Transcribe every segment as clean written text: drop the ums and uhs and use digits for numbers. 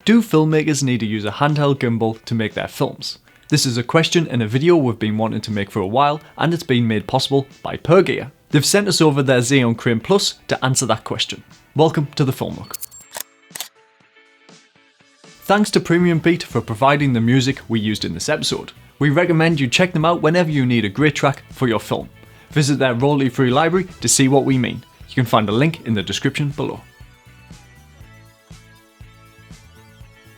Do filmmakers need to use a handheld gimbal to make their films? This is a question in a video we've been wanting to make for a while, and it's been made possible by Gear. They've sent us over their Xeon Crane Plus to answer that question. Welcome to the Film Look. Thanks to Premium Beat for providing the music we used in this episode. We recommend you check them out whenever you need a great track for your film. Visit their royalty-free library to see what we mean. You can find a link in the description below.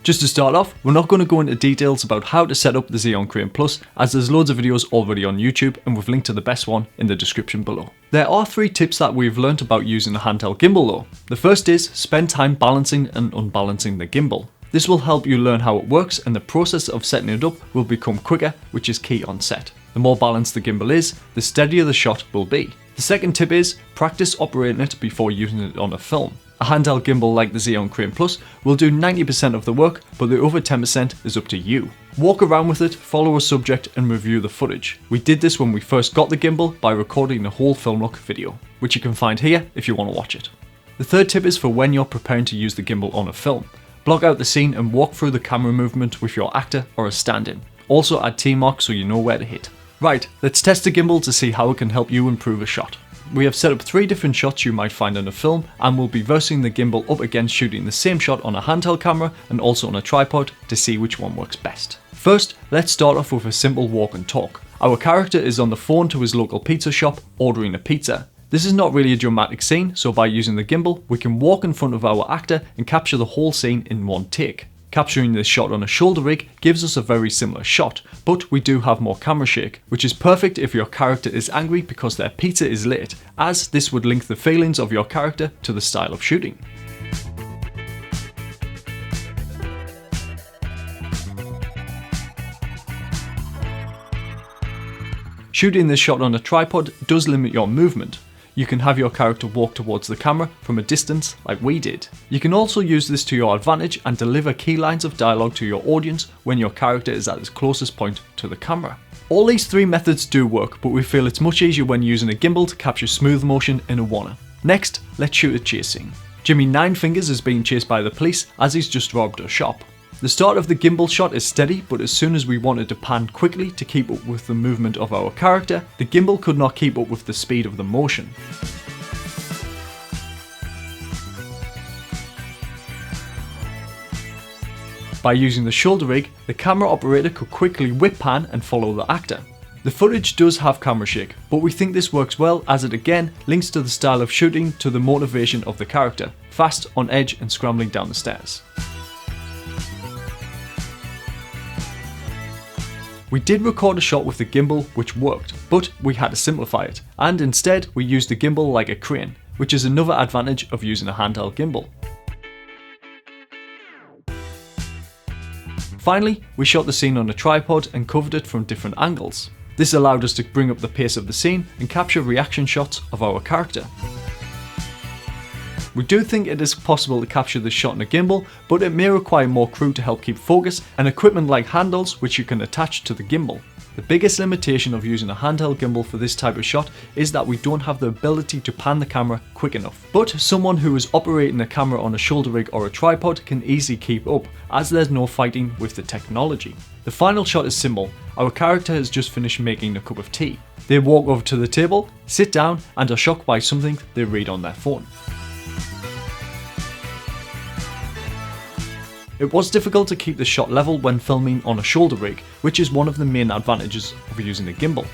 Just to start off, we're not going to go into details about how to set up the Xeon Crane Plus, as there's loads of videos already on YouTube and we've linked to the best one in the description below. There are 3 tips that we've learnt about using a handheld gimbal though. The first is spend time balancing and unbalancing the gimbal. This will help you learn how it works, and the process of setting it up will become quicker, which is key on set. The more balanced the gimbal is, the steadier the shot will be. The second tip is practice operating it before using it on a film. A handheld gimbal like the Xeon Crane Plus will do 90% of the work, but the other 10% is up to you. Walk around with it, follow a subject and review the footage. We did this when we first got the gimbal by recording the whole Film Look video, which you can find here if you want to watch it. The third tip is for when you're preparing to use the gimbal on a film. Block out the scene and walk through the camera movement with your actor or a stand-in. Also add T-marks so you know where to hit. Right, let's test the gimbal to see how it can help you improve a shot. We have set up 3 different shots you might find in a film, and we'll be versing the gimbal up against shooting the same shot on a handheld camera and also on a tripod to see which one works best. First, let's start off with a simple walk and talk. Our character is on the phone to his local pizza shop ordering a pizza. This is not really a dramatic scene, so by using the gimbal, we can walk in front of our actor and capture the whole scene in one take. Capturing this shot on a shoulder rig gives us a very similar shot, but we do have more camera shake, which is perfect if your character is angry because their pizza is late, as this would link the feelings of your character to the style of shooting. Shooting this shot on a tripod does limit your movement. You can have your character walk towards the camera from a distance like we did. You can also use this to your advantage and deliver key lines of dialogue to your audience when your character is at its closest point to the camera. All these 3 methods do work, but we feel it's much easier when using a gimbal to capture smooth motion in a wanna. Next, let's shoot a chase scene. Jimmy Ninefingers is being chased by the police as he's just robbed a shop. The start of the gimbal shot is steady, but as soon as we wanted to pan quickly to keep up with the movement of our character, the gimbal could not keep up with the speed of the motion. By using the shoulder rig, the camera operator could quickly whip pan and follow the actor. The footage does have camera shake, but we think this works well as it again links to the style of shooting to the motivation of the character, fast, on edge and scrambling down the stairs. We did record a shot with the gimbal which worked, but we had to simplify it, and instead we used the gimbal like a crane, which is another advantage of using a handheld gimbal. Finally, we shot the scene on a tripod and covered it from different angles. This allowed us to bring up the pace of the scene and capture reaction shots of our character. We do think it is possible to capture this shot in a gimbal, but it may require more crew to help keep focus and equipment like handles which you can attach to the gimbal. The biggest limitation of using a handheld gimbal for this type of shot is that we don't have the ability to pan the camera quick enough. But someone who is operating a camera on a shoulder rig or a tripod can easily keep up, as there's no fighting with the technology. The final shot is Simbel. Our character has just finished making a cup of tea. They walk over to the table, sit down and are shocked by something they read on their phone. It was difficult to keep the shot level when filming on a shoulder rig, which is one of the main advantages of using a gimbal.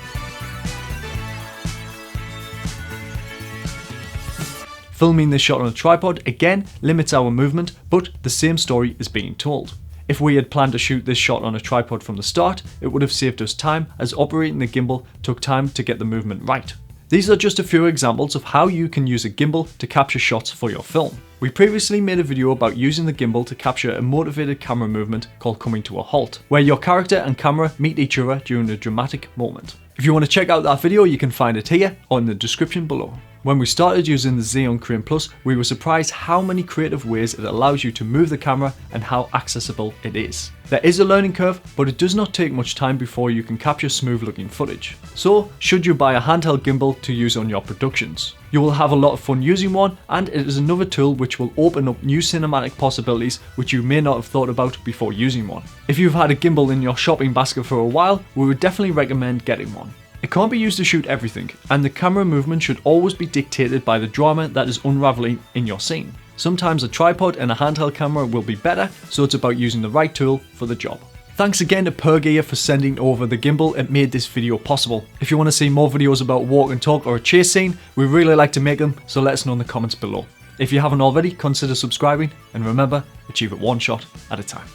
Filming this shot on a tripod again limits our movement, but the same story is being told. If we had planned to shoot this shot on a tripod from the start, it would have saved us time, as operating the gimbal took time to get the movement right. These are just a few examples of how you can use a gimbal to capture shots for your film. We previously made a video about using the gimbal to capture a motivated camera movement called Coming to a Halt, where your character and camera meet each other during a dramatic moment. If you want to check out that video, you can find it here or in the description below. When we started using the Xeon Crane Plus, we were surprised how many creative ways it allows you to move the camera and how accessible it is. There is a learning curve, but it does not take much time before you can capture smooth looking footage. So, should you buy a handheld gimbal to use on your productions? You will have a lot of fun using one, and it is another tool which will open up new cinematic possibilities which you may not have thought about before using one. If you've had a gimbal in your shopping basket for a while, we would definitely recommend getting one. It can't be used to shoot everything, and the camera movement should always be dictated by the drama that is unraveling in your scene. Sometimes a tripod and a handheld camera will be better, so it's about using the right tool for the job. Thanks again to Pergear for sending over the gimbal and made this video possible. If you want to see more videos about walk and talk or a chase scene, we really like to make them, so let us know in the comments below. If you haven't already, consider subscribing, and remember, achieve it one shot at a time.